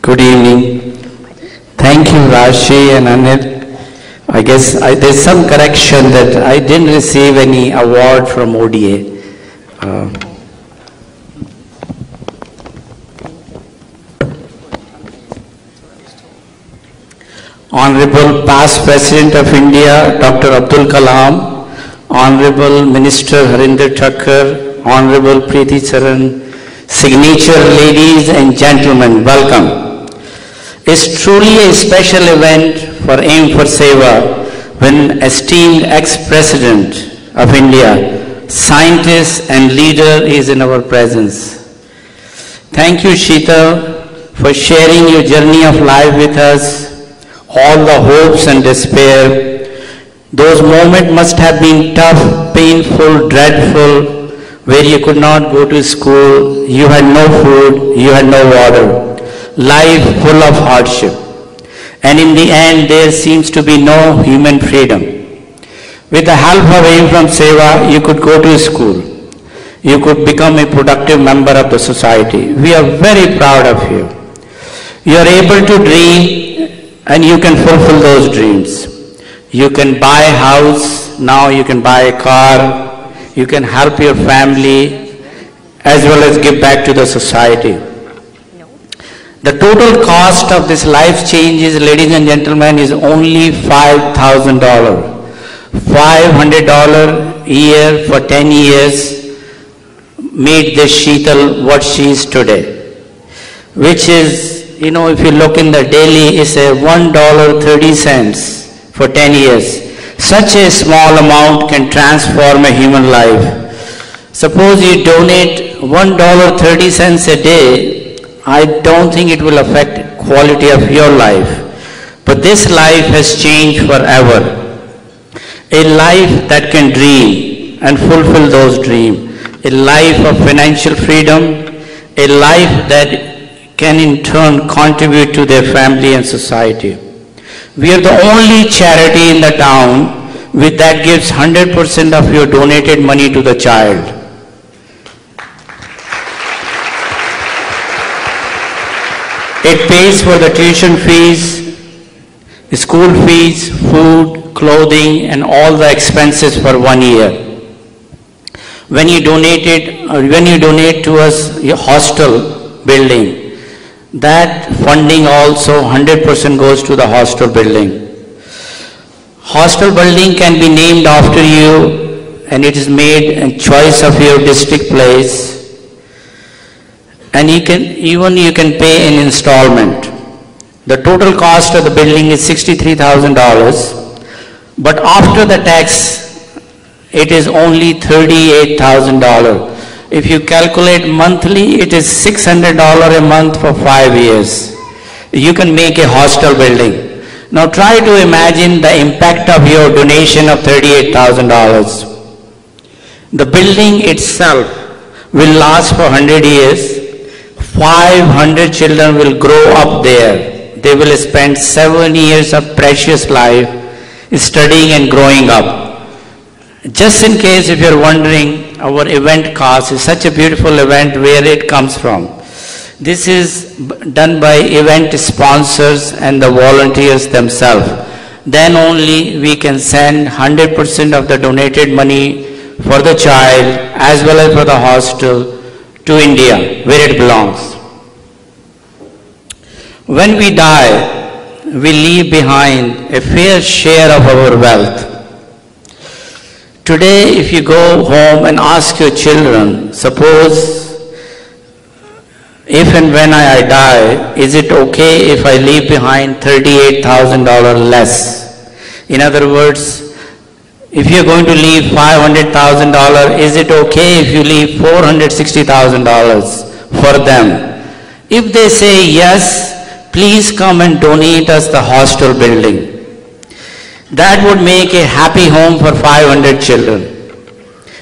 Good evening. Thank you, Rashi and Anil. I guess there's some correction that I didn't receive any award from ODA. Honorable Past President of India, Dr. Abdul Kalam, Honorable Minister Harinder Thakur, Honorable Preeti Charan, signature ladies and gentlemen, welcome. It's truly a special event for Aim for Seva when esteemed ex-President of India, scientist and leader is in our presence. Thank you, Sheetal, for sharing your journey of life with us, all the hopes and despair. Those moments must have been tough, painful, dreadful, where you could not go to school, you had no food, you had no water. Life full of hardship. And in the end, there seems to be no human freedom. With the help of Aim from Seva, you could go to school. You could become a productive member of the society. We are very proud of you. You are able to dream and you can fulfill those dreams. You can buy a house, now you can buy a car, you can help your family as well as give back to the society. The total cost of this life changes, ladies and gentlemen, is only $5,000. $500 a year for 10 years made this Sheetal what she is today. Which is, you know, if you look in the daily, it's a $1.30 for 10 years. Such a small amount can transform a human life. Suppose you donate $1.30 a day, I don't think it will affect quality of your life. But this life has changed forever. A life that can dream and fulfill those dreams. A life of financial freedom. A life that can in turn contribute to their family and society. We are the only charity in the town that gives 100% of your donated money to the child. It pays for the tuition fees, school fees, food, clothing, and all the expenses for 1 year. When you donate to us your hostel building, that funding also 100% goes to the hostel building. Hostel building can be named after you, and it is made a choice of your district place. And you can pay in installment. The total cost of the building is $63,000, but after the tax, it is only $38,000. If you calculate monthly, it is $600 a month for 5 years. You can make a hostel building. Now try to imagine the impact of your donation of $38,000. The building itself will last for 100 years. 500 children will grow up there. They will spend 7 years of precious life studying and growing up. Just in case if you're wondering, our event cost is such a beautiful event, where it comes from. This is done by event sponsors and the volunteers themselves. Then only we can send 100% of the donated money for the child as well as for the hostel to India, where it belongs. When we die, we leave behind a fair share of our wealth. Today, if you go home and ask your children, suppose if and when I die, is it okay if I leave behind $38,000 less? In other words, if you're going to leave $500,000, is it okay if you leave $460,000 for them? If they say yes, please come and donate us the hostel building. That would make a happy home for 500 children.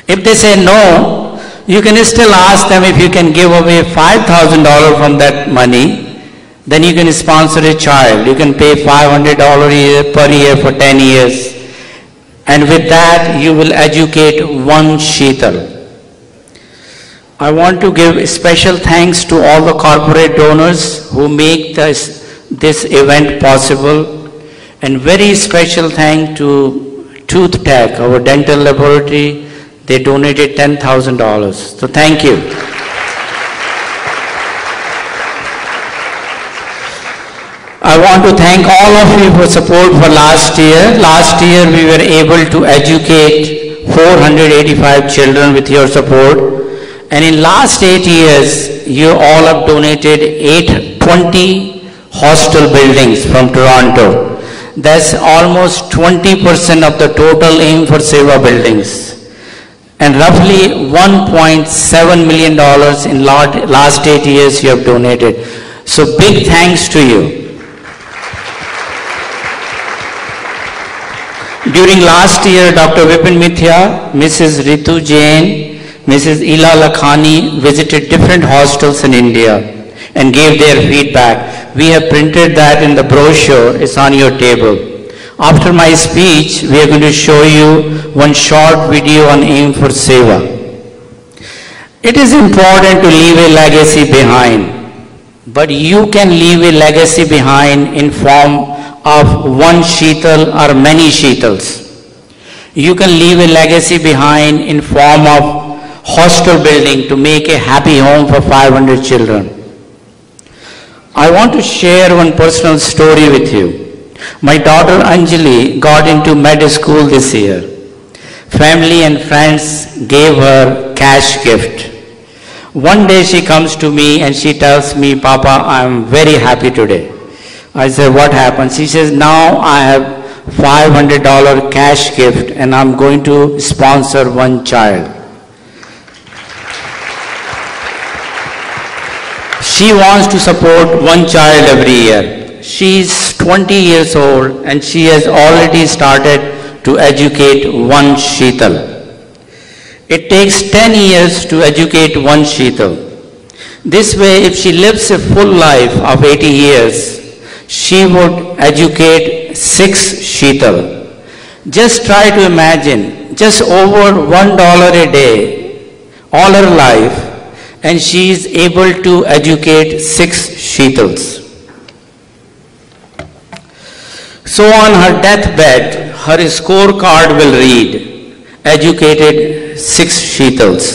If they say no, you can still ask them if you can give away $5,000 from that money, then you can sponsor a child. You can pay $500 per year for 10 years. And with that, you will educate one Sheetal. I want to give special thanks to all the corporate donors who make this event possible, and very special thanks to Tooth Tech, our dental laboratory. They donated $10,000. So thank you. I want to thank all of you for support for last year. Last year we were able to educate 485 children with your support. And in last 8 years, you all have donated 820 hostel buildings from Toronto. That's almost 20% of the total Aim for Seva buildings. And roughly $1.7 million in last 8 years you have donated. So big thanks to you. During last year, Dr. Vipin Mithya, Mrs. Ritu Jain, Mrs. Ila Lakhani visited different hostels in India and gave their feedback. We have printed that in the brochure. It's on your table. After my speech, we are going to show you one short video on Aim for Seva. It is important to leave a legacy behind, but you can leave a legacy behind in form of one Sheetal or many Sheetals. You can leave a legacy behind in form of hostel building to make a happy home for 500 children. I want to share one personal story with you. My daughter Anjali got into med school this year. Family and friends gave her cash gift. One day she comes to me and she tells me, Papa, I am very happy today. I said, what happened? She says, now I have $500 cash gift and I'm going to sponsor one child. She wants to support one child every year. She is 20 years old and she has already started to educate one Sheetal. It takes 10 years to educate one Sheetal. This way, if she lives a full life of 80 years, she would educate 6 Sheetal. Just try to imagine, just over $1 a day, all her life, and she is able to educate 6 Sheetals. So on her deathbed, her scorecard will read, educated 6 Sheetals.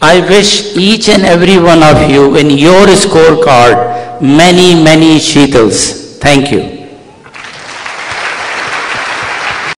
I wish each and every one of you in your scorecard many, many Sheetals. Thank you.